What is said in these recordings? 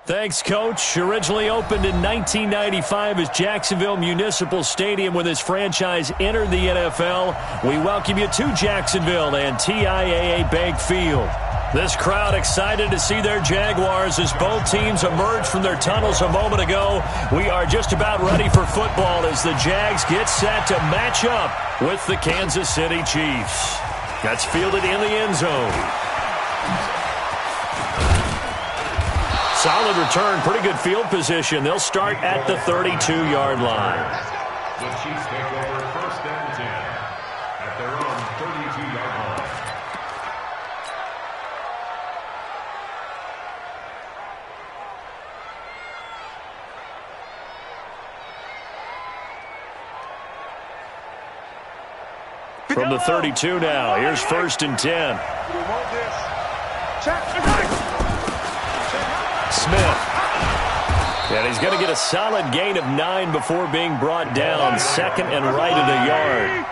Thanks, Coach. Originally opened in 1995 as Jacksonville Municipal Stadium when this franchise entered the NFL. We welcome you to Jacksonville and TIAA Bank Field. This crowd excited to see their Jaguars as both teams emerge from their tunnels a moment ago. We are just about ready for football as the Jags get set to match up with the Kansas City Chiefs. That's fielded in the end zone. Solid return, pretty good field position. They'll start at the 32-yard line. The Chiefs take over first and 10 at their own 32-yard line. From the 32 now, here's first and 10. Smith. And he's going to get a solid gain of 9 before being brought down. Second and right at a yard.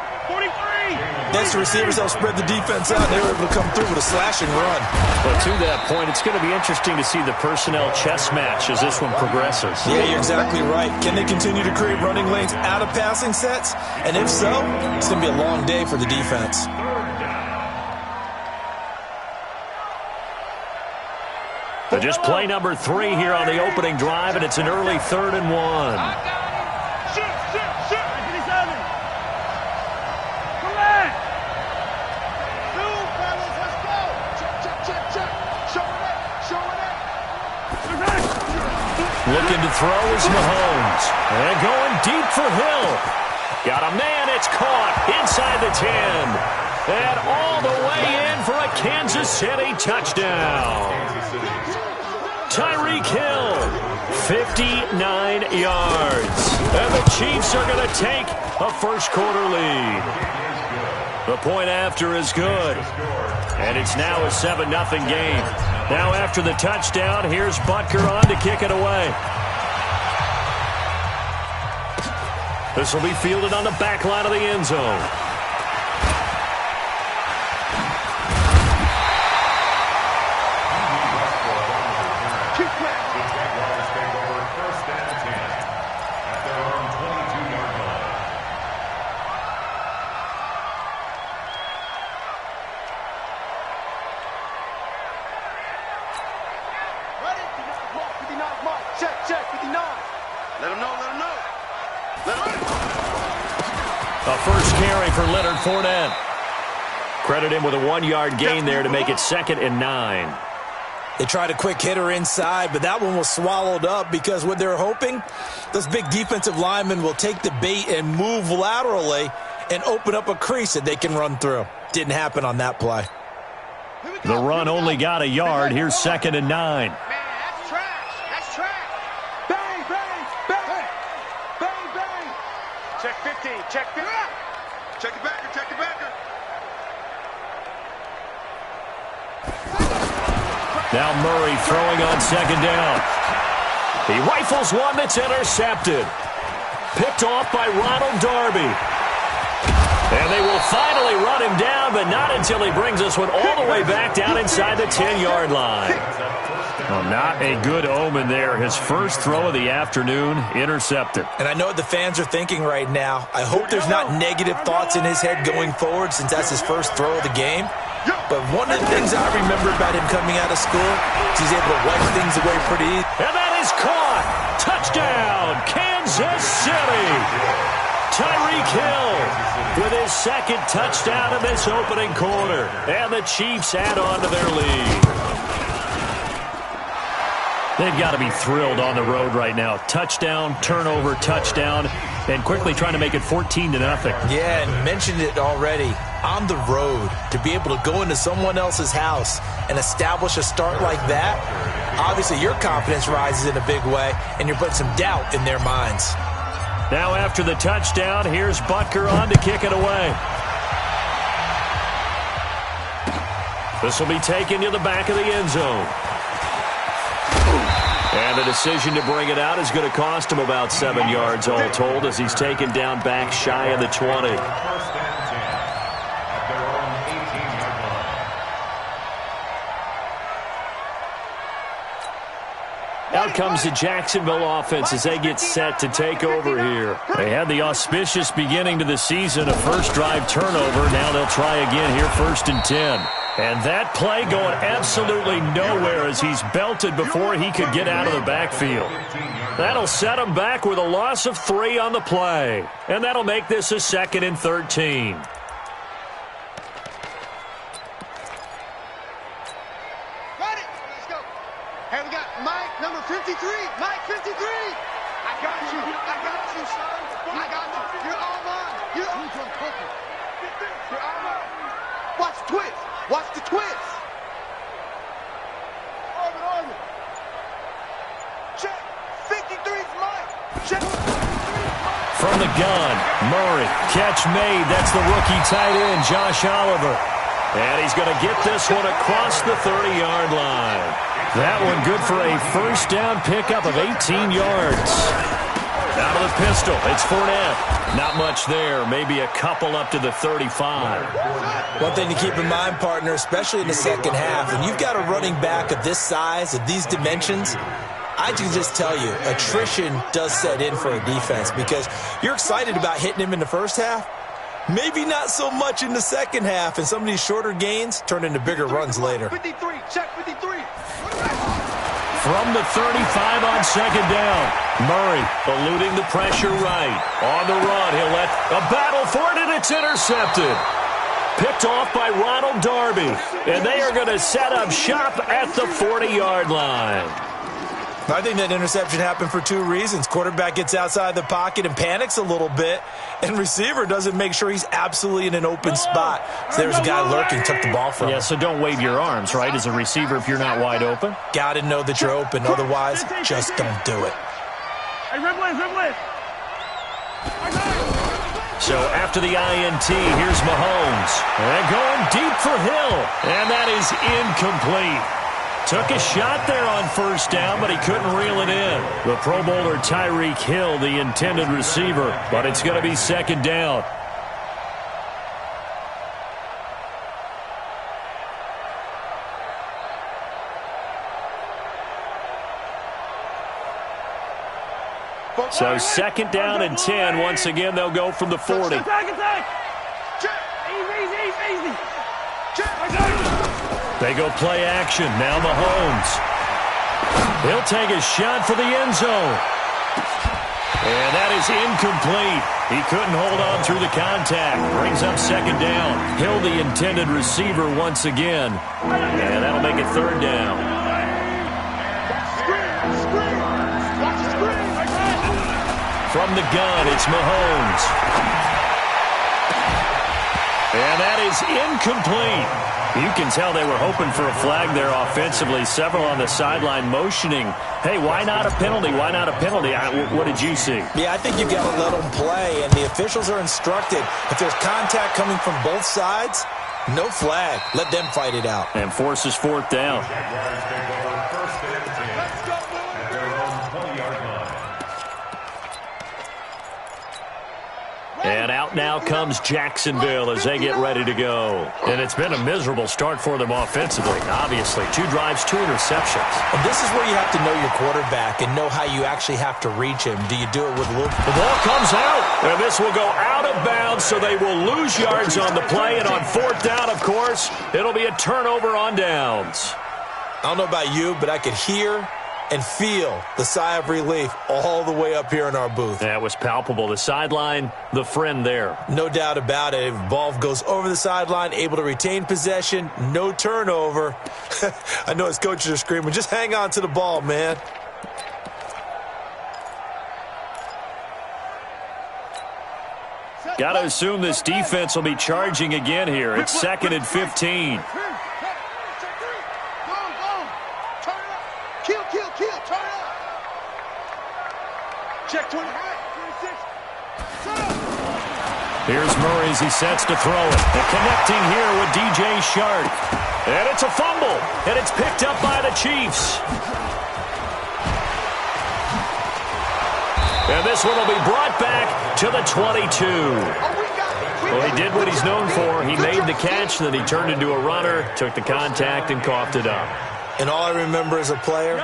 Next, the receivers help spread the defense out. They were able to come through with a slashing run. But to that point, it's going to be interesting to see the personnel chess match as this one progresses. Yeah, you're exactly right. Can they continue to create running lanes out of passing sets? And if so, it's going to be a long day for the defense. So just play number 3 here on the opening drive, and it's an early 3rd and 1. Looking to throw is Mahomes. And going deep for Hill. Got a man, it's caught inside the 10. And all the way in for a Kansas City touchdown. Tyreek Hill, 59 yards. And the Chiefs are going to take a first-quarter lead. The point after is good. And it's now a 7-0 game. Now after the touchdown, here's Butker on to kick it away. This will be fielded on the back line of the end zone. Fournette. Credit him with a 1-yard gain there to make it 2nd and 9. They tried a quick hitter inside, but that one was swallowed up because what they're hoping, those big defensive linemen will take the bait and move laterally and open up a crease that they can run through. Didn't happen on that play. The run only got a yard. Here's 2nd and 9. Now Murray throwing on 2nd down. He rifles one that's intercepted. Picked off by Ronald Darby. And they will finally run him down, but not until he brings this one all the way back down inside the 10-yard line. Well, not a good omen there. His first throw of the afternoon, intercepted. And I know what the fans are thinking right now. I hope there's not negative thoughts in his head going forward since that's his first throw of the game. But one of the things I remember about him coming out of school is he's able to wipe things away pretty easy. And that is caught. Touchdown, Kansas City. Tyreek Hill with his 2nd touchdown of this opening quarter. And the Chiefs add on to their lead. They've got to be thrilled on the road right now. Touchdown, turnover, touchdown, and quickly trying to make it 14-0. Yeah, and mentioned it already. On the road, to be able to go into someone else's house and establish a start like that, obviously your confidence rises in a big way, and you're putting some doubt in their minds. Now after the touchdown, here's Butker on to kick it away. This will be taken to the back of the end zone. And the decision to bring it out is going to cost him about 7 yards all told as he's taken down back shy of the 20. Out comes the Jacksonville offense as they get set to take over here. They had the auspicious beginning to the season, a first drive turnover. Now they'll try again here, 1st and 10. And that play going absolutely nowhere as he's belted before he could get out of the backfield. That'll set him back with a loss of 3 on the play. And that'll make this a 2nd and 13. Got it. Let's go. Hey, we got Mike, number 53. Mike, 53. I got you. I got you, son. I got you. You're all mine. You're all mine. You're all mine. Watch the twist. Watch the twist. Arvin. Check. 53's Mike. Check. From the gun, Murray. Catch made. That's the rookie tight end, Josh Oliver. And he's going to get this one across the 30-yard line. That one good for a first down pickup of 18 yards. Out of the pistol, it's Fournette. Not much there, maybe a couple up to the 35. One thing to keep in mind, partner, especially in the second half, when you've got a running back of this size, of these dimensions, I can just tell you, attrition does set in for a defense because you're excited about hitting him in the first half. Maybe not so much in the second half, and some of these shorter gains turn into bigger runs later. 53, check 53. From the 35 on second down, Murray eluding the pressure right. On the run, he'll let a battle for it, and it's intercepted. Picked off by Ronald Darby, and they are going to set up shop at the 40-yard line. I think that interception happened for 2 reasons. Quarterback gets outside the pocket and panics a little bit, and receiver doesn't make sure he's absolutely in an open spot. So there's a guy lurking, took the ball from him. Yeah, so don't wave your arms, right, as a receiver if you're not wide open. Got to know that you're open. Otherwise, just don't do it. Hey, Rimlin. So after the INT, here's Mahomes. And going deep for Hill, and that is incomplete. Took a shot there on first down, but he couldn't reel it in. The Pro Bowler Tyreek Hill, the intended receiver, but it's going to be second down. So second down and 10. Once again, they'll go from the 40. Attack. Easy. They go play action. Now Mahomes. He'll take a shot for the end zone. And that is incomplete. He couldn't hold on through the contact. Brings up second down. Hill, the intended receiver once again. And that'll make it third down. From the gun, it's Mahomes. And that is incomplete. You can tell they were hoping for a flag there offensively. Several on the sideline motioning. Hey, why not a penalty? Why not a penalty? What did you see? Yeah, I think you've got to let them play, and the officials are instructed. If there's contact coming from both sides, no flag. Let them fight it out. And forces fourth down. Jaguars take over 1st and 10 at their own 20-yard line. And out now comes Jacksonville as they get ready to go. And it's been a miserable start for them offensively. Obviously, 2 drives, 2 interceptions. And this is where you have to know your quarterback and know how you actually have to reach him. Do you do it with Luke? The ball comes out, and this will go out of bounds, so they will lose yards on the play. And on fourth down, of course, it'll be a turnover on downs. I don't know about you, but I could hear and feel the sigh of relief all the way up here in our booth. That was palpable. The sideline, the friend there. No doubt about it. Ball goes over the sideline, able to retain possession, no turnover. I know his coaches are screaming, just hang on to the ball, man. Got to assume this defense will be charging again here. It's 2nd and 15. Check 20. 26. Here's Murray as he sets to throw it. And connecting here with DJ Shark. And it's a fumble. And it's picked up by the Chiefs. And this one will be brought back to the 22. Well, he did what he's known for. He made the catch, then he turned into a runner, took the contact, and coughed it up. And all I remember as a player,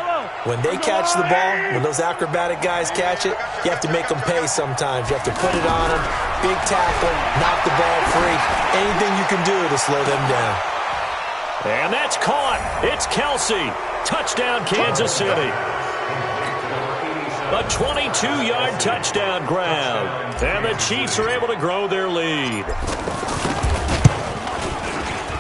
When they catch the ball, when those acrobatic guys catch it, you have to make them pay sometimes. You have to put it on them, big tackle, knock the ball free. Anything you can do to slow them down. And that's caught. It's Kelsey. Touchdown, Kansas City. A 22-yard touchdown grab. And the Chiefs are able to grow their lead.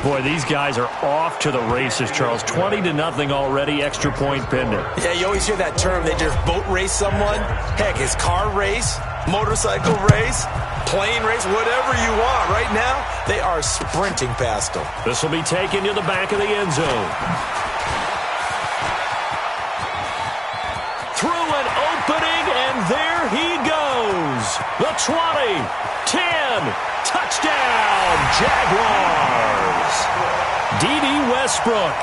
Boy, these guys are off to the races, Charles. 20-0 already, extra point pending. Yeah, you always hear that term. They just boat race someone. Heck, it's car race, motorcycle race, plane race, whatever you want. Right now, they are sprinting past them. This will be taken to the back of the end zone. Through an opening, and there he goes. The 20, 10, touchdown, Jaguars. D.D. Westbrook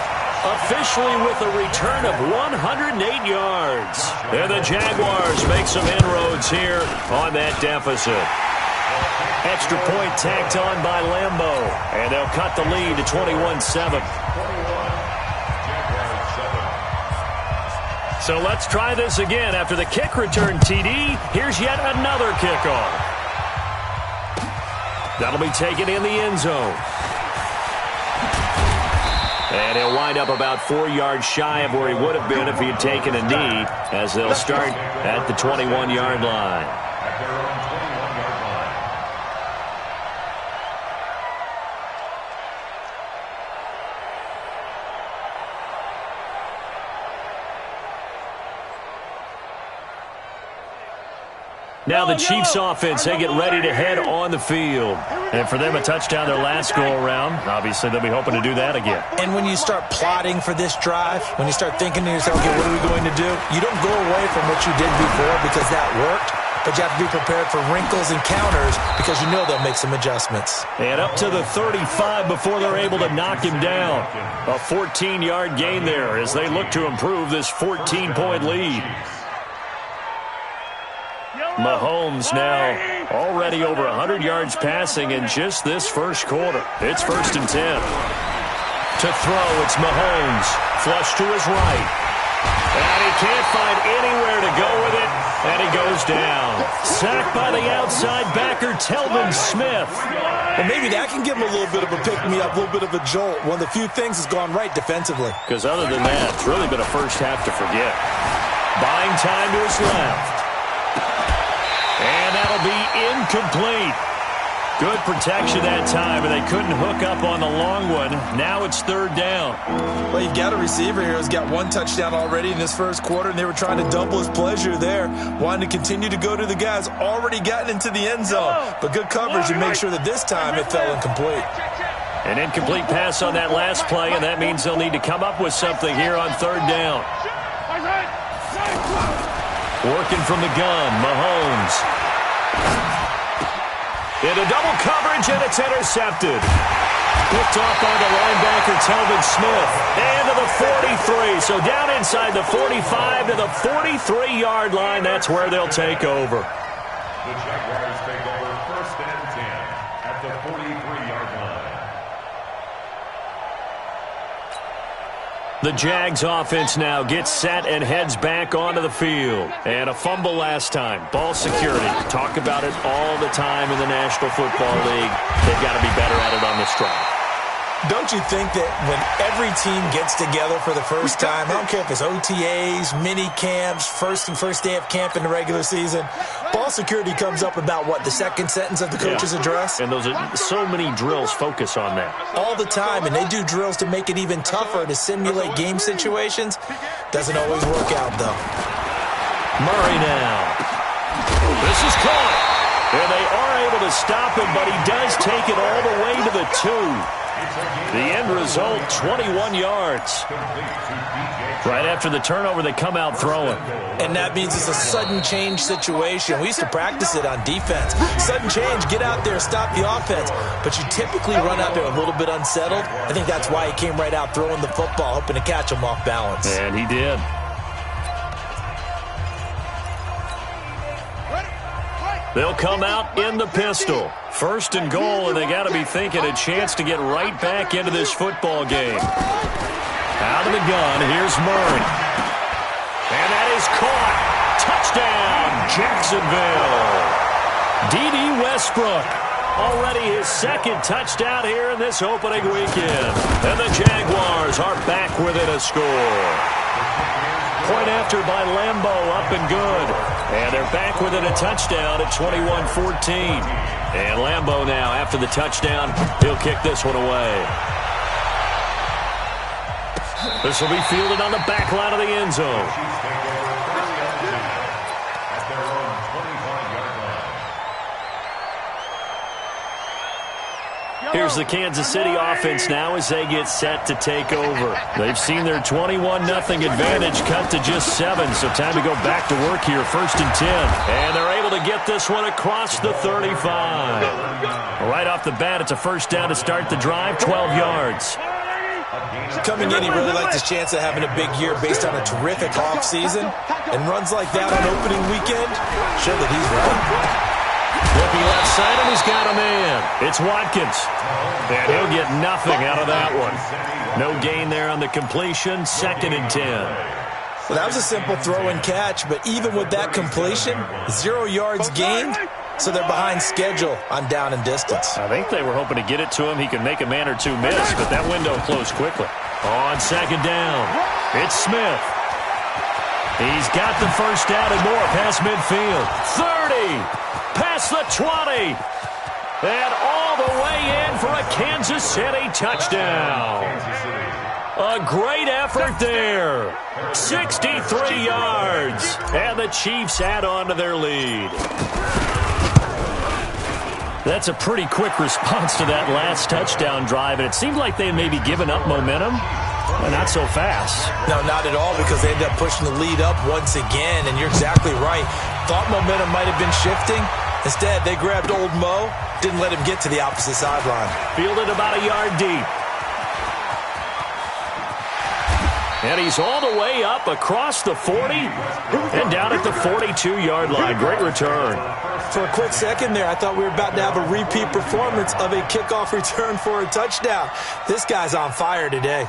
officially with a return of 108 yards. And the Jaguars make some inroads here on that deficit. Extra point tacked on by Lambeau. And they'll cut the lead to 21-7. So let's try this again. After the kick return, TD, here's yet another kickoff. That'll be taken in the end zone. And he'll wind up about 4 yards shy of where he would have been if he had taken a knee, as they'll start at the 21-yard line. At their own 21-yard line. Now the Chiefs offense, they get ready to head on the field. And for them, a touchdown their last go-around. Obviously, they'll be hoping to do that again. And when you start plotting for this drive, when you start thinking to yourself, okay, what are we going to do? You don't go away from what you did before because that worked, but you have to be prepared for wrinkles and counters because you know they'll make some adjustments. And up to the 35 before they're able to knock him down. A 14-yard gain there as they look to improve this 14-point lead. Mahomes now already over 100 yards passing in just this first quarter. It's 1st and 10. To throw, it's Mahomes. Flush to his right. And he can't find anywhere to go with it. And he goes down. Sacked by the outside backer, Telvin Smith. Well, maybe that can give him a little bit of a pick-me-up, a little bit of a jolt. One of the few things has gone right defensively. Because other than that, it's really been a first half to forget. Buying time to his left. And that'll be incomplete. Good protection that time, and they couldn't hook up on the long one. Now it's 3rd down. Well, you've got a receiver here who's got 1 touchdown already in this first quarter, and they were trying to double his pleasure there, wanting to continue to go to the guys already gotten into the end zone. But good coverage to make sure that this time it fell incomplete. An incomplete pass on that last play, and that means they'll need to come up with something here on 3rd down. Working from the gun, Mahomes. Into double coverage, and it's intercepted. Picked off by the linebacker, Telvin Smith. And to the 43. So down inside the 45 to the 43-yard line. That's where they'll take over. The Jaguars take over 1st and 10 at the 43-yard line. The Jags offense now gets set and heads back onto the field. And a fumble last time. Ball security. Talk about it all the time in the National Football League. They've got to be better at it on this drive. Don't you think that when every team gets together for the first time, I don't care if it's OTAs, mini camps, first day of camp in the regular season, ball security comes up about, what, the second sentence of the coach's address? And those are so many drills focus on that. All the time, and they do drills to make it even tougher to simulate game situations. Doesn't always work out, though. Murray now. This is caught. And they are able to stop him, but he does take it all the way to the 2. The end result, 21 yards. Right after the turnover, they come out throwing. And that means it's a sudden change situation. We used to practice it on defense. Sudden change, get out there, stop the offense. But you typically run out there a little bit unsettled. I think that's why he came right out throwing the football, hoping to catch him off balance. And he did. They'll come out in the pistol. 1st and goal, and they got to be thinking a chance to get right back into this football game. Out of the gun, here's Murray. And that is caught. Touchdown, Jacksonville. D.D. Westbrook. Already his second touchdown here in this opening weekend. And the Jaguars are back within a score. Point after by Lambo, up and good. And they're back within a touchdown at 21-14. And Lambo now, after the touchdown, he'll kick this one away. This will be fielded on the back line of the end zone. Here's the Kansas City offense now as they get set to take over. They've seen their 21-0 advantage cut to just 7, so time to go back to work here, 1st and 10. And they're able to get this one across the 35. Right off the bat, it's a first down to start the drive, 12 yards. Coming in, he really likes his chance of having a big year based on a terrific offseason. And runs like that on opening weekend show that he's right. Looking left side, and he's got a man. It's Watkins. And he'll get nothing out of that one. No gain there on the completion, 2nd and 10. Well, that was a simple throw and catch, but even with that completion, 0 yards gained, so they're behind schedule on down and distance. I think they were hoping to get it to him. He could make a man or two miss, but that window closed quickly. On 2nd down, it's Smith. He's got the first down and more past midfield. 30. Past the 20. And all the way in for a Kansas City touchdown. A great effort there. 63 yards. And the Chiefs add on to their lead. That's a pretty quick response to that last touchdown drive. And it seemed like they had maybe given up momentum. Well, not so fast. No, not at all, because they ended up pushing the lead up once again. And you're exactly right. Thought momentum might have been shifting. Instead, they grabbed old Mo, didn't let him get to the opposite sideline. Fielded about a yard deep. And he's all the way up across the 40 and down at the 42-yard line. Great return. For a quick second there, I thought we were about to have a repeat performance of a kickoff return for a touchdown. This guy's on fire today.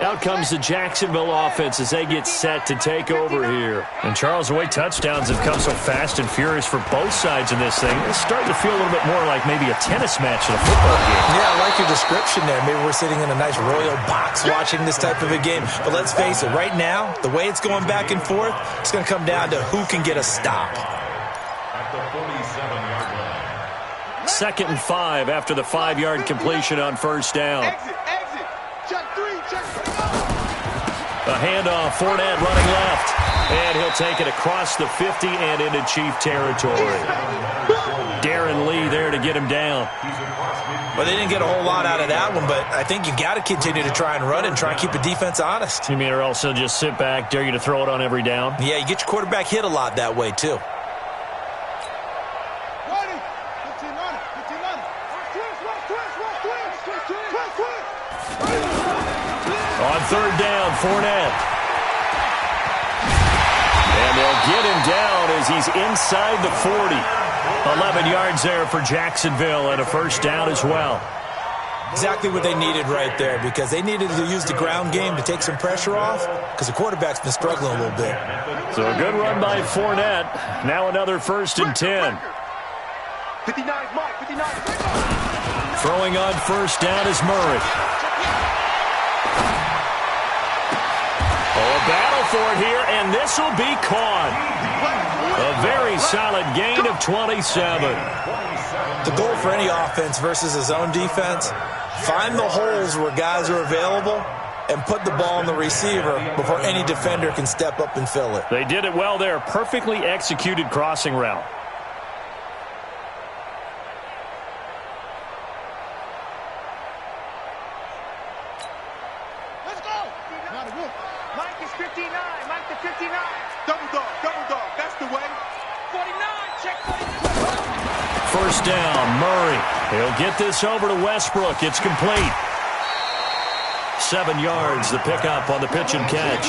Out comes the Jacksonville offense as they get set to take over here. And Charles, the way touchdowns have come so fast and furious for both sides in this thing, it's starting to feel a little bit more like maybe a tennis match in a football game. Yeah, I like your description there. Maybe we're sitting in a nice royal box watching this type of a game. But let's face it, right now, the way it's going back and forth, it's going to come down to who can get a stop. At the 47-yard line. 2nd and 5 after the 5-yard completion on first down. Exit. Check 3. A handoff, Fournette running left. And he'll take it across the 50 and into Chief territory. Darren Lee there to get him down. Well, they didn't get a whole lot out of that one, but I think you got to continue to try and run and try and keep the defense honest. You mean, or else they'll just sit back, dare you to throw it on every down? Yeah, you get your quarterback hit a lot that way, too. On 3rd down, Fournette. And they'll get him down as he's inside the 40. 11 yards there for Jacksonville and a first down as well. Exactly what they needed right there, because they needed to use the ground game to take some pressure off, because the quarterback's been struggling a little bit. So a good run by Fournette. Now another 1st and 10. 59, Mike, 59. Throwing on first down is Murray. Oh, a battle for it here, and this will be caught. A very solid gain of 27. The goal for any offense versus a zone defense, find the holes where guys are available and put the ball on the receiver before any defender can step up and fill it. They did it well there. Perfectly executed crossing route. Let's go. Mike is 59. Mike to 59. Double dog. That's the way. 49. Check 49. First down, Murray. He'll get this over to Westbrook. It's complete. 7 yards, the pickup on the pitch and catch.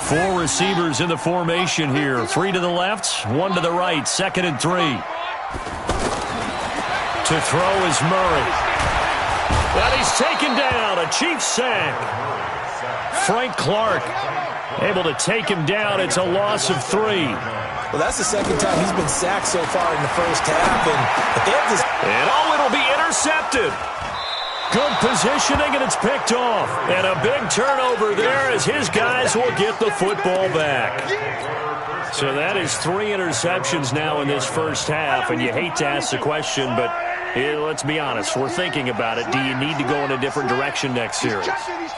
Four receivers in the formation here. 3 to the left, 1 to the right. 2nd and 3. To throw is Murray. And he's taken down. A Chiefs sack. Frank Clark able to take him down. It's a loss of 3. Well, that's the second time he's been sacked so far in the first half. And if they have this... And it'll be intercepted. Good positioning, and it's picked off. And a big turnover there as his guys will get the football back. So that is 3 interceptions now in this first half, and you hate to ask the question, but let's be honest. We're thinking about it. Do you need to go in a different direction next series?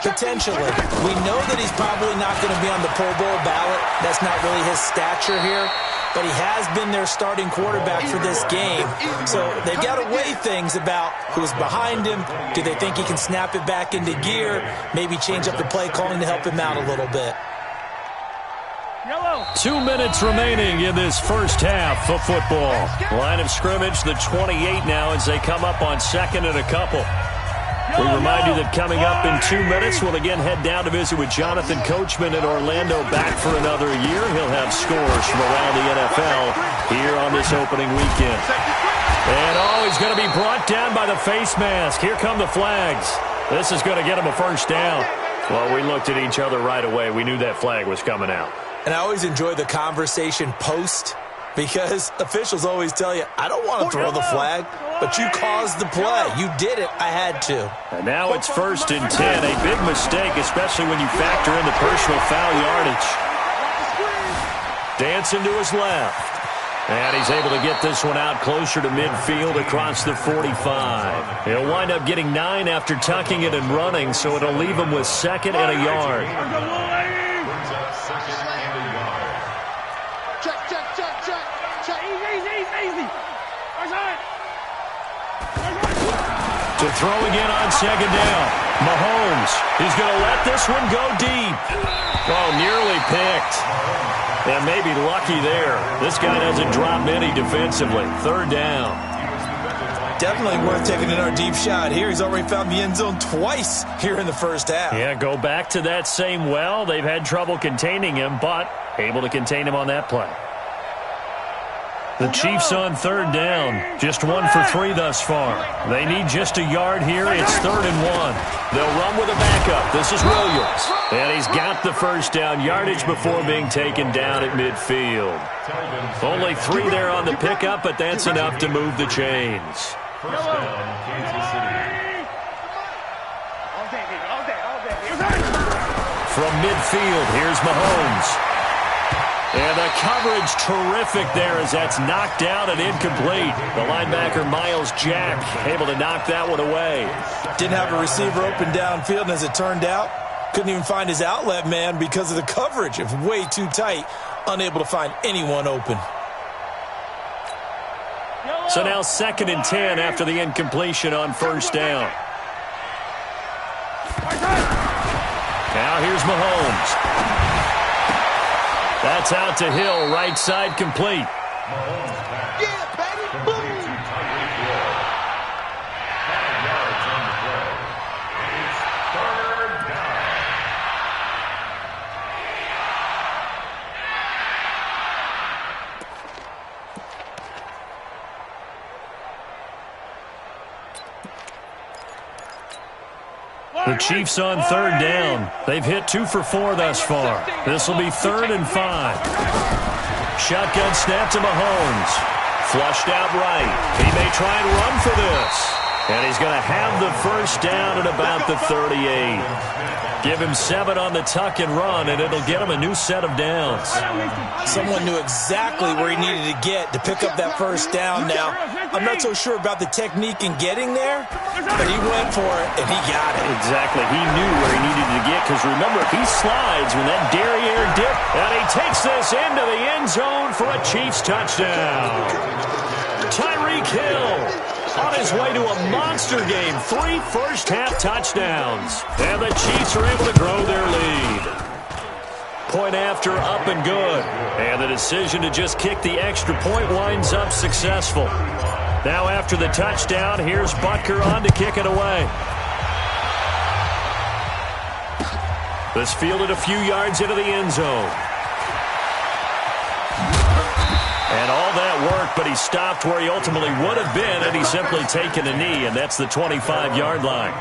Potentially. We know that he's probably not going to be on the Pro Bowl ballot. That's not really his stature here. But he has been their starting quarterback for this game. So they've got to weigh things about who's behind him. Do they think he can snap it back into gear? Maybe change up the play calling to help him out a little bit. 2 minutes remaining in this first half of football. Line of scrimmage, the 28 now as they come up on second and a couple. We remind you that coming up in 2 minutes, we'll again head down to visit with Jonathan Coachman in Orlando, back for another year. He'll have scores from around the NFL here on this opening weekend. And he's going to be brought down by the face mask. Here come the flags. This is going to get him a first down. Well, we looked at each other right away. We knew that flag was coming out. And I always enjoy the conversation post, because officials always tell you, I don't want to throw the flag, but you caused the play. You did it. I had to. And now it's 1st and 10. A big mistake, especially when you factor in the personal foul yardage. Dancing to his left. And he's able to get this one out closer to midfield across the 45. He'll wind up getting 9 after tucking it and running, so it'll leave him with 2nd and a yard. To throw again on 2nd down. Mahomes, he's going to let this one go deep. Oh, nearly picked. And maybe lucky there. This guy doesn't drop many defensively. 3rd down. Definitely worth taking another deep shot here. He's already found the end zone twice here in the first half. Yeah, go back to that same well. They've had trouble containing him, but able to contain him on that play. The Chiefs on 3rd down. Just 1 for 3 thus far. They need just a yard here. It's 3rd and 1. They'll run with a backup. This is Williams. And he's got the first down yardage before being taken down at midfield. Only 3 there on the pickup, but that's enough to move the chains. First down, Kansas City. From midfield, here's Mahomes. And the coverage terrific there as that's knocked down and incomplete. The linebacker, Miles Jack, able to knock that one away. Didn't have a receiver open downfield, and as it turned out, couldn't even find his outlet man because of the coverage. It was way too tight, unable to find anyone open. So now 2nd and 10 after the incompletion on 1st down. Now here's Mahomes. That's out to Hill, right side complete. Yeah, baby, boom. The Chiefs on 3rd down. They've hit 2 for 4 thus far. This will be 3rd and 5. Shotgun snap to Mahomes. Flushed out right. He may try and run for this. And he's going to have the first down at about the 38. Give him 7 on the tuck and run, and it'll get him a new set of downs. Someone knew exactly where he needed to get to pick up that first down. Now, I'm not so sure about the technique in getting there, but he went for it, and he got it. Exactly. He knew where he needed to get, because remember, he slides when that derriere dip, and he takes this into the end zone for a Chiefs touchdown. Tyreek Hill on his way to a monster game. 3 first-half touchdowns. And the Chiefs are able to grow their lead. Point after, up and good. And the decision to just kick the extra point winds up successful. Now after the touchdown, here's Butker on to kick it away. This fielded a few yards into the end zone. And all that work but he stopped where he ultimately would have been had he simply taken a knee, and that's the 25-yard line.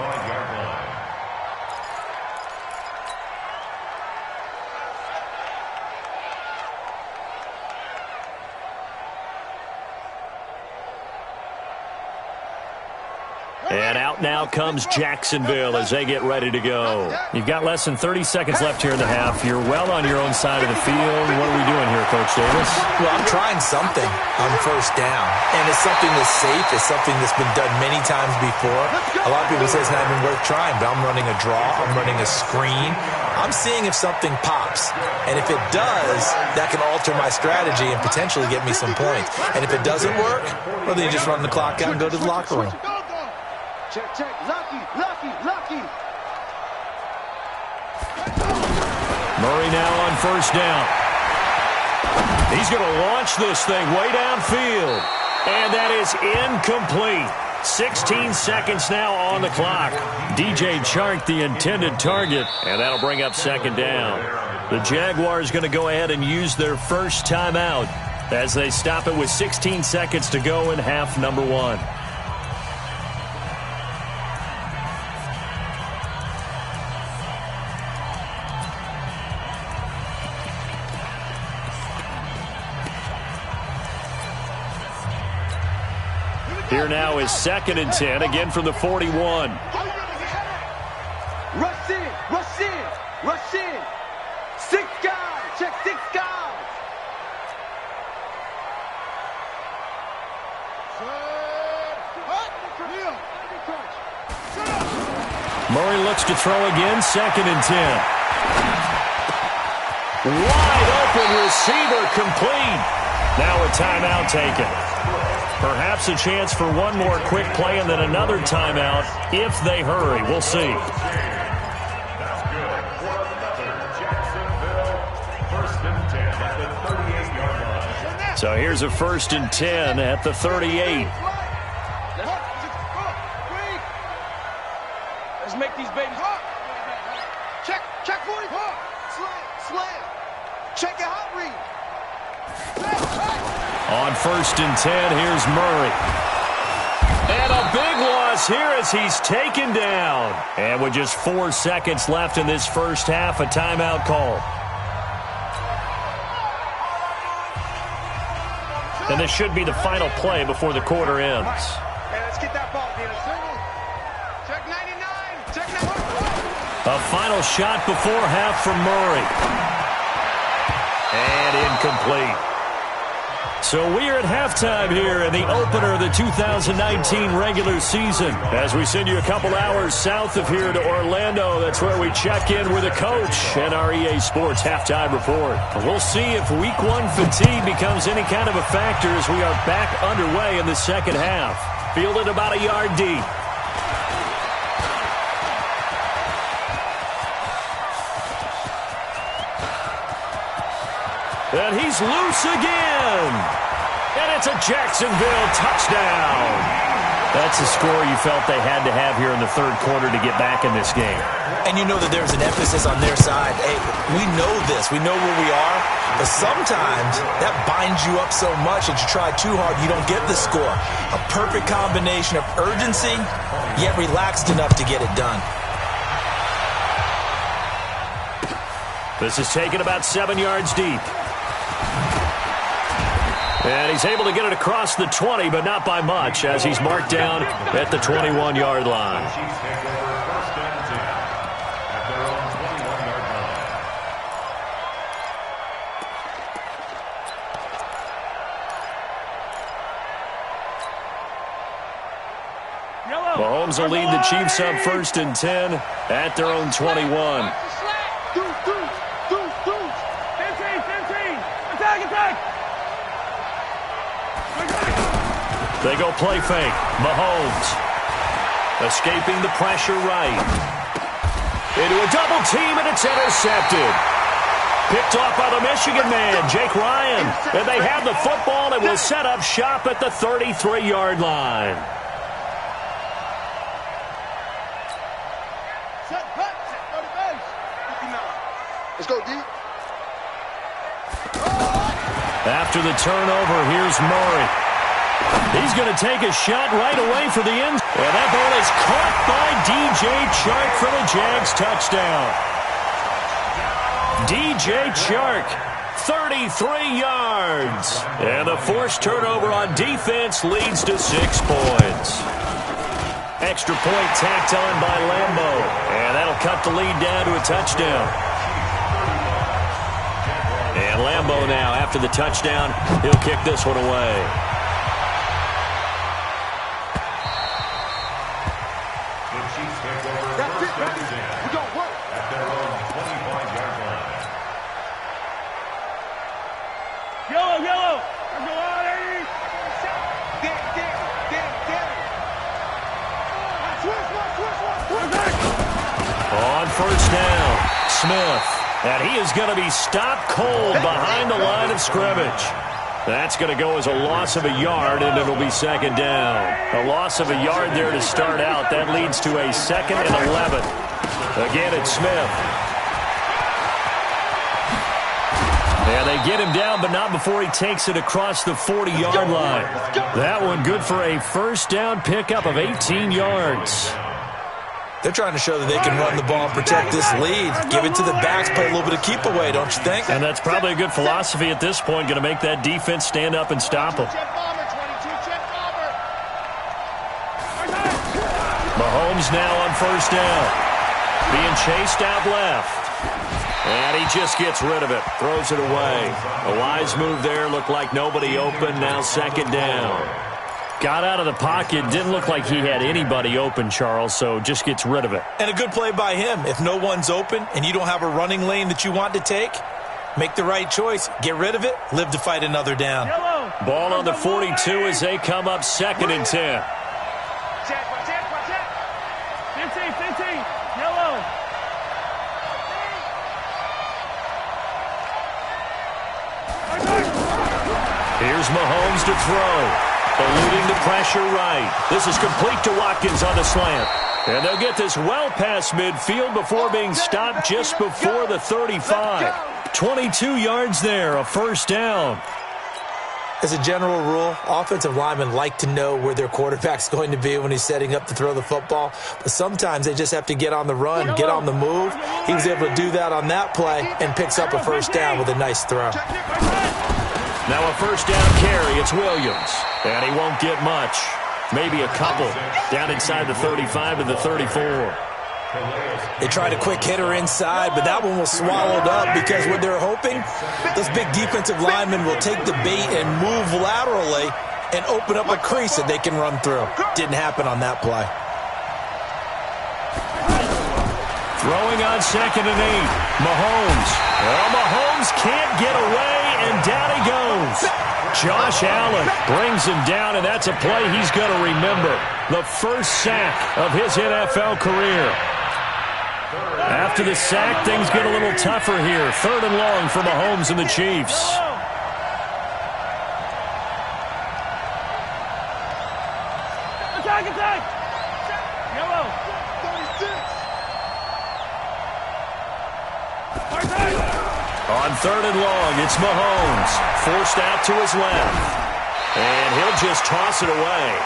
And out now comes Jacksonville as they get ready to go. You've got less than 30 seconds left here in the half. You're well on your own side of the field. What are we doing here, Coach Davis? Well, I'm trying something on first down. And it's something that's safe. It's something that's been done many times before. A lot of people say it's not even worth trying, but I'm running a draw. I'm running a screen. I'm seeing if something pops. And if it does, that can alter my strategy and potentially get me some points. And if it doesn't work, well, then you just run the clock out and go to the locker room. Check, check. Lucky, lucky, lucky. Murray now on first down. He's going to launch this thing way downfield. And that is incomplete. 16 seconds now on the clock. DJ Chark, the intended target, and that'll bring up second down. The Jaguars going to go ahead and use their first timeout as they stop it with 16 seconds to go in half number one. Here now is 2nd and 10, again from the 41. Rush in, rush in, rush in. 6 guys, check 6 guys. Murray looks to throw again, 2nd and 10. Wide open receiver complete. Now a timeout taken. Perhaps a chance for one more quick play and then another timeout if they hurry. We'll see. So here's a 1st and 10 at the 38. Let's make these babies. Check, check 40. Slam. Check your hot read. On 1st and 10, here's Murray. And a big loss here as he's taken down. And with just 4 seconds left in this first half, a timeout call. And this should be the final play before the quarter ends. Hey, let's get that ball, Dennis. Check 99. Check 99. A final shot before half from Murray. And incomplete. So we are at halftime here in the opener of the 2019 regular season. As we send you a couple hours south of here to Orlando, that's where we check in with a coach and our EA Sports halftime report. We'll see if week 1 fatigue becomes any kind of a factor as we are back underway in the second half. Fielded about a yard deep. And he's loose again. And it's a Jacksonville touchdown. That's a score you felt they had to have here in the third quarter to get back in this game. And you know that there's an emphasis on their side. Hey, we know this. We know where we are. But sometimes that binds you up so much that you try too hard, you don't get the score. A perfect combination of urgency, yet relaxed enough to get it done. This is taken about 7 yards deep. And he's able to get it across the 20, but not by much, as he's marked down at the 21-yard line. Mahomes will lead the Chiefs up 1st and 10 at their own 21. They go play fake. Mahomes escaping the pressure right. Into a double team, and it's intercepted. Picked off by the Michigan man, Jake Ryan. And they have the football and will set up shop at the 33-yard line. Let's go deep. After the turnover, here's Murray. He's going to take a shot right away for the end. And that ball is caught by DJ Chark for the Jags touchdown. DJ Chark, 33 yards. And the forced turnover on defense leads to 6 points. Extra point tacked on by Lambo. And that'll cut the lead down to a touchdown. And Lambo now, after the touchdown, he'll kick this one away. On first down, Smith. And he is going to be stopped cold behind the line of scrimmage. That's going to go as a loss of a yard, and it'll be second down. A loss of a yard there to start out. That leads to a 2nd and 11. Again, it's Smith. And they get him down, but not before he takes it across the 40-yard line. That one good for a first down pickup of 18 yards. They're trying to show that they can run the ball and protect this lead. Give it to the backs, play a little bit of keep away, don't you think? And that's probably a good philosophy at this point, going to make that defense stand up and stop them. Mahomes now on first down. Being chased out left. And he just gets rid of it. Throws it away. A wise move there. Looked like nobody open. Now second down. Got out of the pocket. Didn't look like he had anybody open, Charles, so just gets rid of it. And a good play by him. If no one's open and you don't have a running lane that you want to take, make the right choice. Get rid of it. Live to fight another down. Ball on the 42 as they come up 2nd and 10. Here's Mahomes to throw. Eluding the pressure right. This is complete to Watkins on the slant. And they'll get this well past midfield before being stopped just before the 35. 22 yards there, a first down. As a general rule, offensive linemen like to know where their quarterback's going to be when he's setting up to throw the football. But sometimes they just have to get on the run, get on the move. He was able to do that on that play and picks up a first down with a nice throw. Now a first down carry, it's Williams. And he won't get much. Maybe a couple. Down inside the 35 to the 34. They tried a quick hitter inside, but that one was swallowed up because what they're hoping, those big defensive linemen will take the bait and move laterally and open up a crease that they can run through. Didn't happen on that play. Throwing on 2nd and 8. Mahomes. Well, Mahomes can't get away, and down he goes. Josh Allen brings him down, and that's a play he's going to remember. The first sack of his NFL career. After the sack, things get a little tougher here. 3rd and long for Mahomes and the Chiefs. Attack! Yellow. 36. On 3rd and long, it's Mahomes. Forced out to his left. And he'll just toss it away.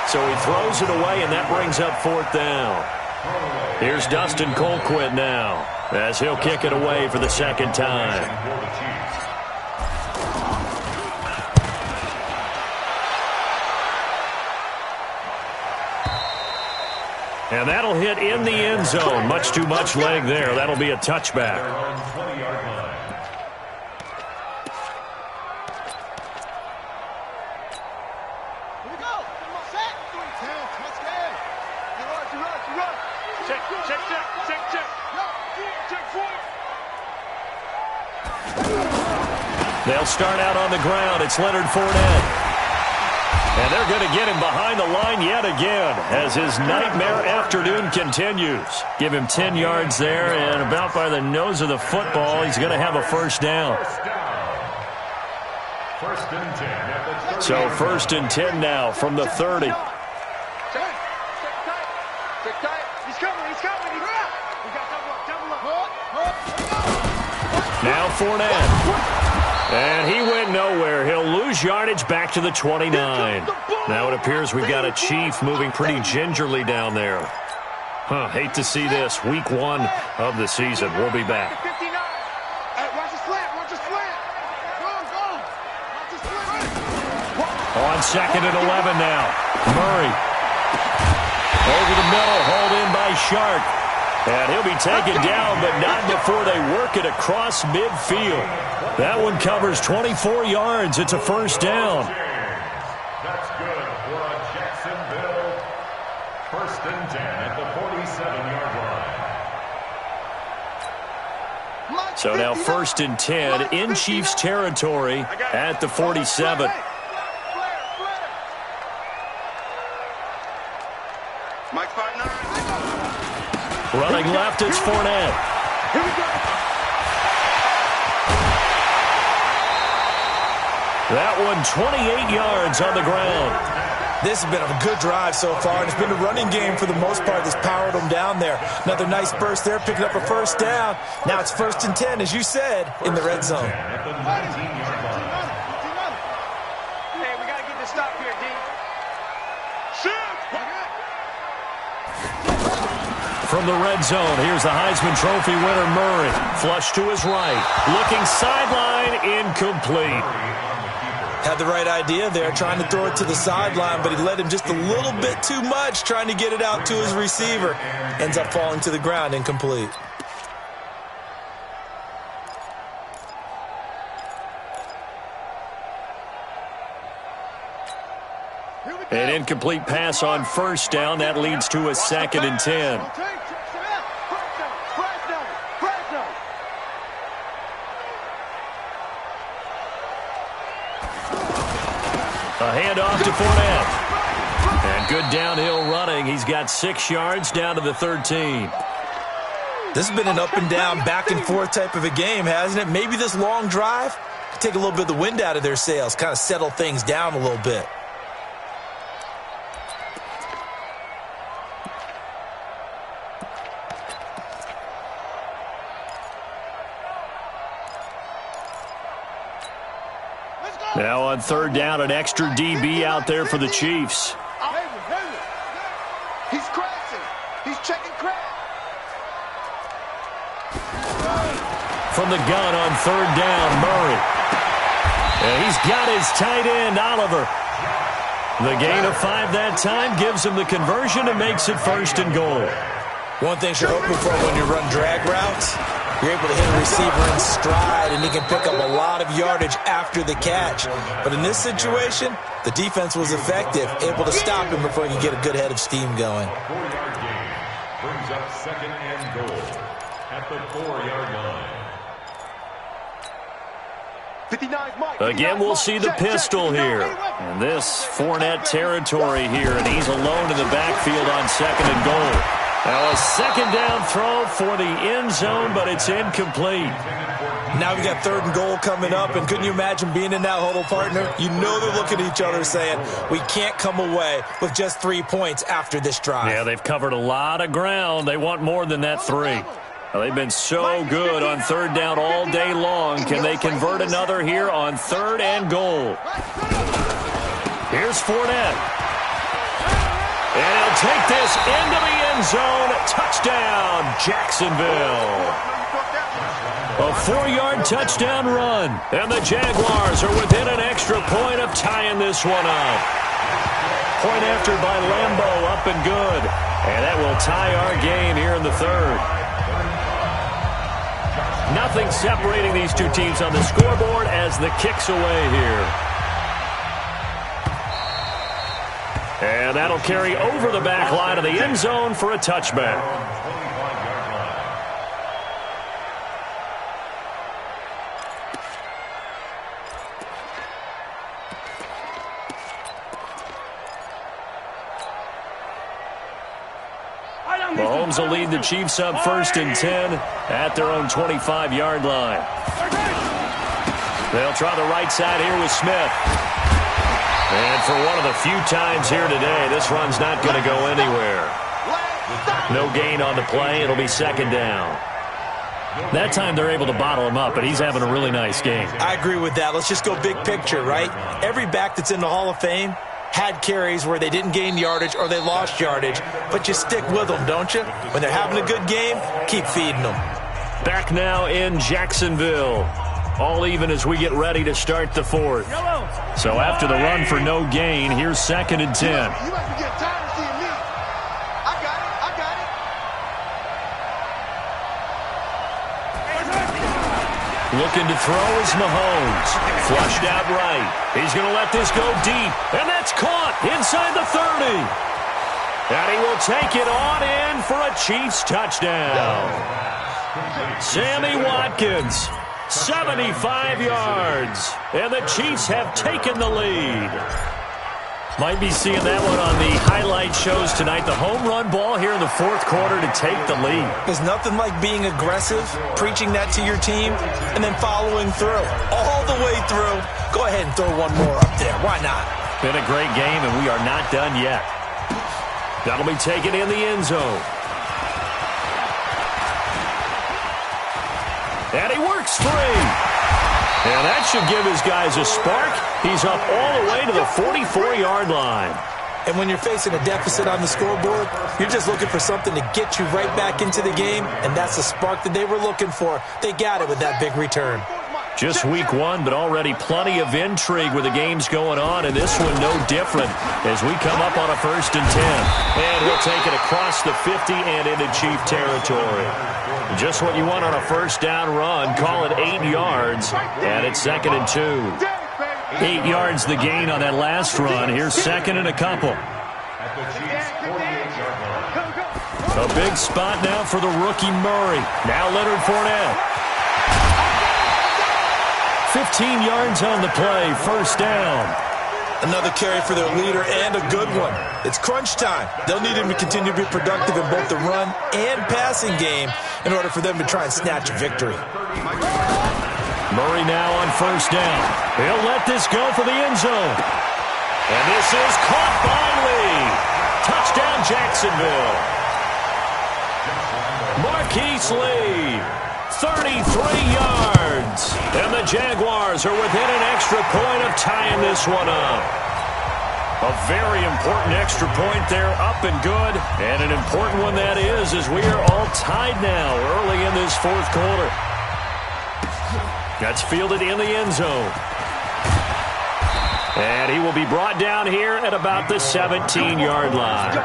So he throws it away, and that brings up 4th down. Here's Dustin Colquitt now, as he'll kick it away for the 2nd time. And that'll hit in the end zone. Much too much leg there. That'll be a touchback. They'll start out on the ground. It's Leonard Fournette. And they're going to get him behind the line yet again as his nightmare afternoon continues. Give him 10 yards there, and about by the nose of the football, he's going to have a first down. So 1st and 10 now from the 30. Now Fournette. And he went nowhere. He'll lose yardage back to the 29. Now it appears we've got a Chief moving pretty gingerly down there. Hate to see this. Week 1 of the season. We'll be back. Watch the slant. Watch the slant. Go. Watch the slant. On 2nd and 11 now. Murray. Over the middle. Hauled in by Shark. And he'll be taken down, but not before they work it across midfield. That one covers 24 yards. It's a first down. That's good for a Jacksonville 1st and 10 at the 47-yard line. So now 1st and 10 in Chiefs territory at the 47. Mike 5'9". Running left, it's Fournette. Here we go. That one 28 yards on the ground. This has been a good drive so far, and it's been a running game for the most part that's powered them down there. Another nice burst there, picking up a first down. Now it's 1st and 10, as you said, in the red zone. At the 19-yard line. Hey, we got to get this stop here, D. Shoot! From the red zone, here's the Heisman Trophy winner, Murray. Flush to his right. Looking sideline, incomplete. Had the right idea there, trying to throw it to the sideline, but he led him just a little bit too much, trying to get it out to his receiver. Ends up falling to the ground, incomplete. An incomplete pass on first down. That leads to a 2nd and 10. A handoff to Fournette. And good downhill running. He's got 6 yards down to the 13. This has been an up and down, back and forth type of a game, hasn't it? Maybe this long drive could take a little bit of the wind out of their sails, kind of settle things down a little bit. Now on 3rd down, an extra DB out there for the Chiefs. He's crashing. He's checking crash. From the gun on 3rd down, Murray. And he's got his tight end, Oliver. The gain of 5 that time gives him the conversion and makes it 1st and goal. One thing you're hoping for when you run drag routes, you're able to hit a receiver in stride, and he can pick up a lot of yardage after the catch. But in this situation, the defense was effective, able to stop him before he could get a good head of steam going. A 4-yard gain brings up 2nd and goal at the 4-yard line. Again, we'll see the pistol here. And this Fournette territory here, and he's alone in the backfield on 2nd and goal. Now a 2nd down throw for the end zone, but it's incomplete. Now we got 3rd and goal coming up, and couldn't you imagine being in that huddle, partner? You know they're looking at each other saying, we can't come away with just 3 points after this drive. Yeah, they've covered a lot of ground. They want more than that 3. Well, they've been so good on 3rd down all day long. Can they convert another here on 3rd and goal? Here's Fournette. And he'll take this into the end zone. Touchdown, Jacksonville. A 4-yard touchdown run. And the Jaguars are within an extra point of tying this one up. Point after by Lambeau, up and good. And that will tie our game here in the 3rd. Nothing separating these two teams on the scoreboard as the kick's away here. And that'll carry over the back line of the end zone for a touchback. Mahomes will lead the Chiefs up 1st and 10 at their own 25-yard line. They'll try the right side here with Smith. And for one of the few times here today, this run's not going to go anywhere. No gain on the play. It'll be 2nd down. That time they're able to bottle him up, but he's having a really nice game. I agree with that. Let's just go big picture, right? Every back that's in the Hall of Fame had carries where they didn't gain yardage or they lost yardage, but you stick with them, don't you? When they're having a good game, keep feeding them. Back now in Jacksonville. All even as we get ready to start the fourth. So after the run for no gain, here's 2nd and 10. You might be getting tired of seeing me. I got it. Looking to throw is Mahomes. Flushed out right. He's going to let this go deep. And that's caught inside the 30. And he will take it on in for a Chiefs touchdown. Sammy Watkins, 75 yards. And the Chiefs have taken the lead. Might be seeing that one on the highlight shows tonight. The home run ball here in the fourth quarter to take the lead. There's nothing like being aggressive, preaching that to your team, and then following through. All the way through. Go ahead and throw one more up there. Why not? Been a great game, and we are not done yet. That'll be taken in the end zone. And he works free. And that should give his guys a spark. He's up all the way to the 44-yard line. And when you're facing a deficit on the scoreboard, you're just looking for something to get you right back into the game, and that's the spark that they were looking for. They got it with that big return. Just week one, but already plenty of intrigue with the games going on, and this one no different as we come up on a 1st and 10. And he'll take it across the 50 and into Chief territory. Just what you want on a 1st down run. Call it 8 yards, and it's 2nd and 2. 8 yards the gain on that last run. Here's 2nd and a couple. A big spot now for the rookie Murray. Now Leonard Fournette. 15 yards on the play, 1st down. Another carry for their leader and a good one. It's crunch time. They'll need him to continue to be productive in both the run and passing game in order for them to try and snatch a victory. Murray now on 1st down. He'll let this go for the end zone. And this is caught by Lee. Touchdown Jacksonville. Marquise Lee. 33 yards. And the Jaguars are within an extra point of tying this one up. A very important extra point there, up and good. And an important one that is, as we are all tied now early in this fourth quarter. That's fielded in the end zone. And he will be brought down here at about the 17-yard line.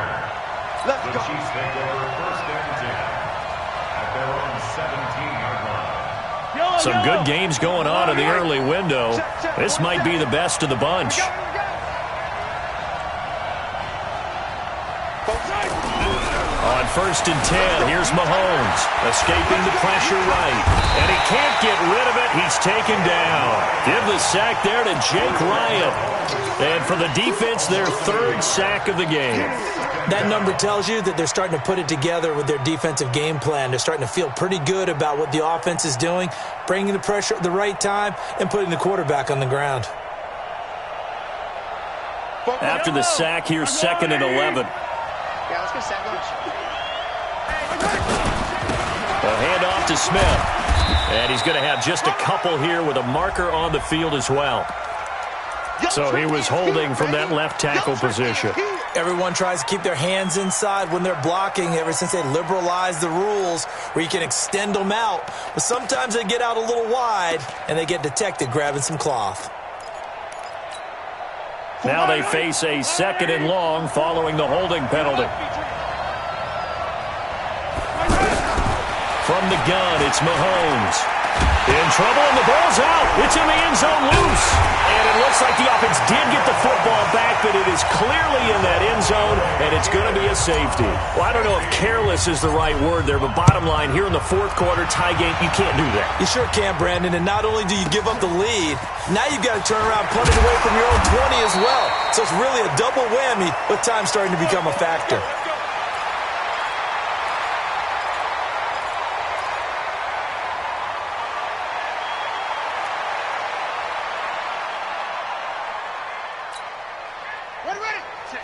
The Chiefs take over 1st and 10 at their own 17-yard line. Some good games going on in the early window. This might be the best of the bunch. On 1st and 10, here's Mahomes, escaping the pressure right. And he can't get rid of it. He's taken down. Give the sack there to Jake Ryan. And for the defense, their 3rd sack of the game. That number tells you that they're starting to put it together with their defensive game plan. They're starting to feel pretty good about what the offense is doing, bringing the pressure at the right time, and putting the quarterback on the ground. After the sack, here's 2nd and 11. Yeah, let's go sack lunch. A handoff to Smith. And he's going to have just a couple here with a marker on the field as well. So he was holding from that left tackle position. Everyone tries to keep their hands inside when they're blocking ever since they liberalized the rules where you can extend them out. But sometimes they get out a little wide and they get detected grabbing some cloth. Now they face a 2nd and long following the holding penalty. From the gun, it's Mahomes. In trouble, and the ball's out. It's in the end zone loose. And it looks like the offense did get the football back, but it is clearly in that end zone, and it's going to be a safety. Well, I don't know if careless is the right word there, but bottom line, here in the fourth quarter tie game, you can't do that. You sure can, Brandon, and not only do you give up the lead, now you've got to turn around and punt it away from your own 20 as well. So it's really a double whammy with time starting to become a factor.